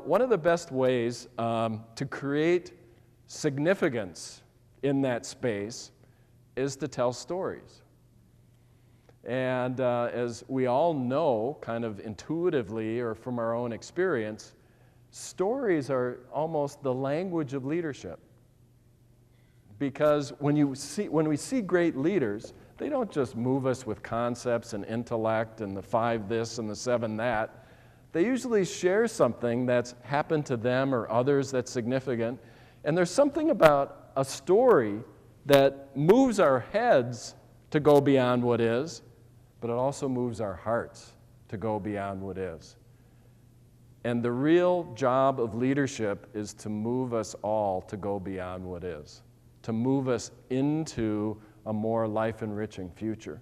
one of the best ways to create significance in that space is to tell stories. And as we all know, kind of intuitively or from our own experience, stories are almost the language of leadership. Because when we see great leaders, they don't just move us with concepts and intellect and the 5 this and the 7 that. They usually share something that's happened to them or others that's significant. And there's something about a story that moves our heads to go beyond what is, but it also moves our hearts to go beyond what is. And the real job of leadership is to move us all to go beyond what is, to move us into a more life-enriching future.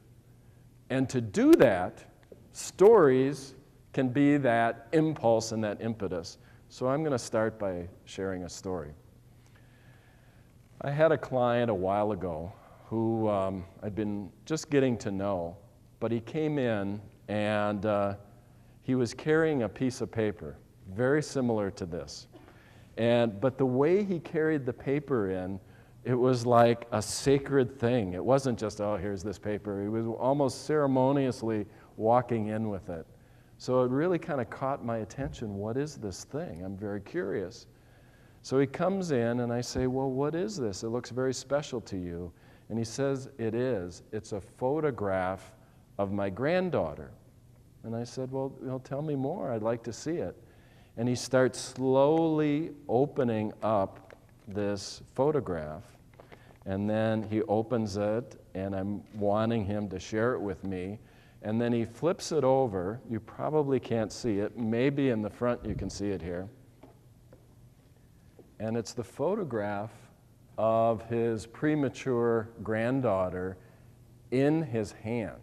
And to do that, stories can be that impulse and that impetus. So I'm going to start by sharing a story. I had a client a while ago who I'd been just getting to know, but he came in and he was carrying a piece of paper, very similar to this. But the way he carried the paper in, it was like a sacred thing. It wasn't just, oh, here's this paper. He was almost ceremoniously walking in with it. So it really kind of caught my attention. What is this thing? I'm very curious. So he comes in and I say, well, what is this? It looks very special to you. And he says, it is. It's a photograph of my granddaughter. And I said, well, tell me more. I'd like to see it. And he starts slowly opening up this photograph. And then he opens it, and I'm wanting him to share it with me. And then he flips it over. You probably can't see it. Maybe in the front you can see it here. And it's the photograph of his premature granddaughter in his hand.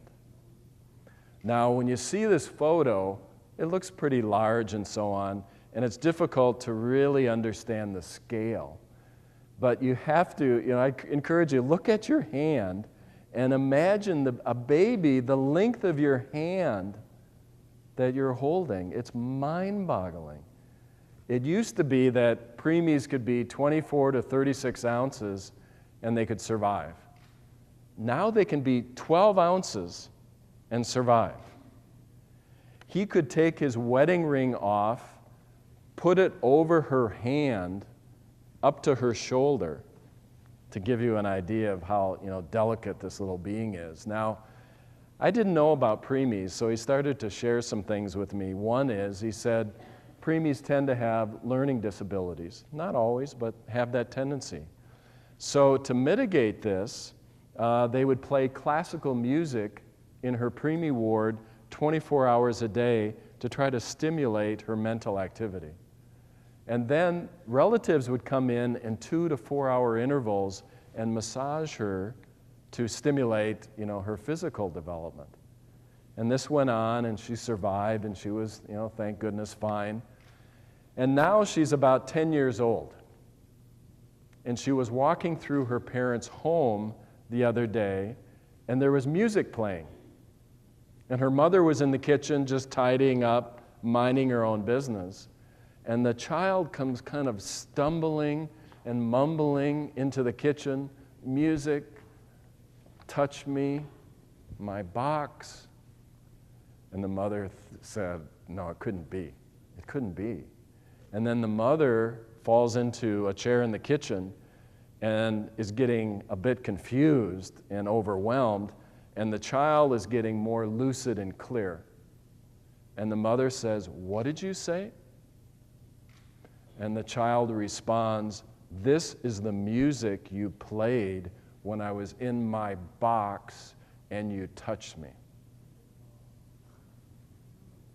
Now, when you see this photo, it looks pretty large and so on, and it's difficult to really understand the scale. But you have to, I encourage you, look at your hand and imagine a baby the length of your hand that you're holding. It's mind-boggling. It used to be that preemies could be 24 to 36 ounces and they could survive. Now they can be 12 ounces and survive. He could take his wedding ring off, put it over her hand, up to her shoulder, to give you an idea of how delicate this little being is. Now, I didn't know about preemies, so he started to share some things with me. One is, he said, preemies tend to have learning disabilities. Not always, but have that tendency. So to mitigate this, they would play classical music in her preemie ward 24 hours a day to try to stimulate her mental activity. And then relatives would come in 2 to 4 hour intervals and massage her to stimulate, her physical development. And this went on, and she survived, and she was, thank goodness, fine. And now she's about 10 years old. And she was walking through her parents' home the other day, and there was music playing. And her mother was in the kitchen just tidying up, minding her own business. And the child comes kind of stumbling and mumbling into the kitchen, music, touch me, my box. And the mother said, no, it couldn't be. It couldn't be. And then the mother falls into a chair in the kitchen and is getting a bit confused and overwhelmed, and the child is getting more lucid and clear. And the mother says, what did you say? And the child responds, this is the music you played when I was in my box and you touched me.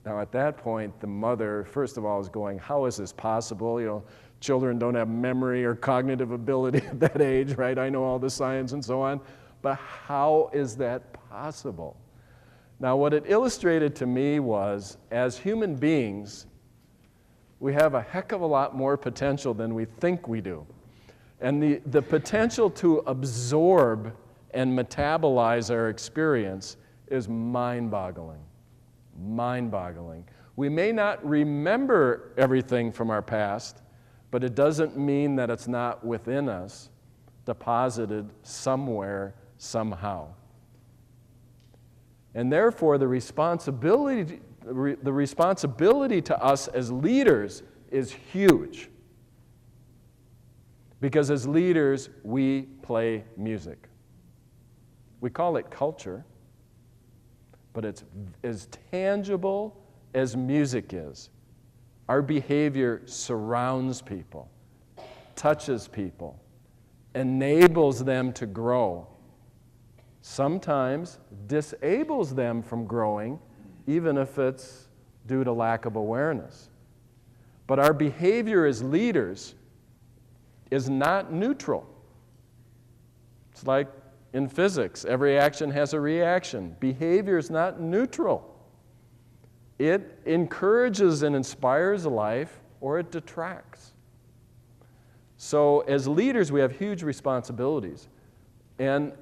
Now at that point, the mother, first of all, is going, how is this possible? Children don't have memory or cognitive ability at that age, right? I know all the science and so on, but how is that possible? Now what it illustrated to me was, as human beings, we have a heck of a lot more potential than we think we do. And the potential to absorb and metabolize our experience is mind-boggling. Mind-boggling. We may not remember everything from our past, but it doesn't mean that it's not within us, deposited somewhere, somehow. And therefore, the responsibility to us as leaders is huge. Because as leaders, we play music. We call it culture, but it's as tangible as music is. Our behavior surrounds people, touches people, enables them to grow, sometimes disables them from growing, even if it's due to lack of awareness. But our behavior as leaders is not neutral. It's like in physics, every action has a reaction. Behavior is not neutral. It encourages and inspires life, or it detracts. So as leaders, we have huge responsibilities. And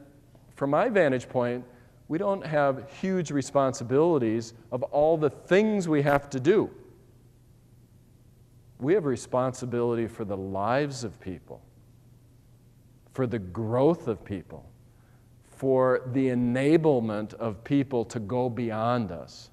from my vantage point, we don't have huge responsibilities of all the things we have to do. We have a responsibility for the lives of people, for the growth of people, for the enablement of people to go beyond us.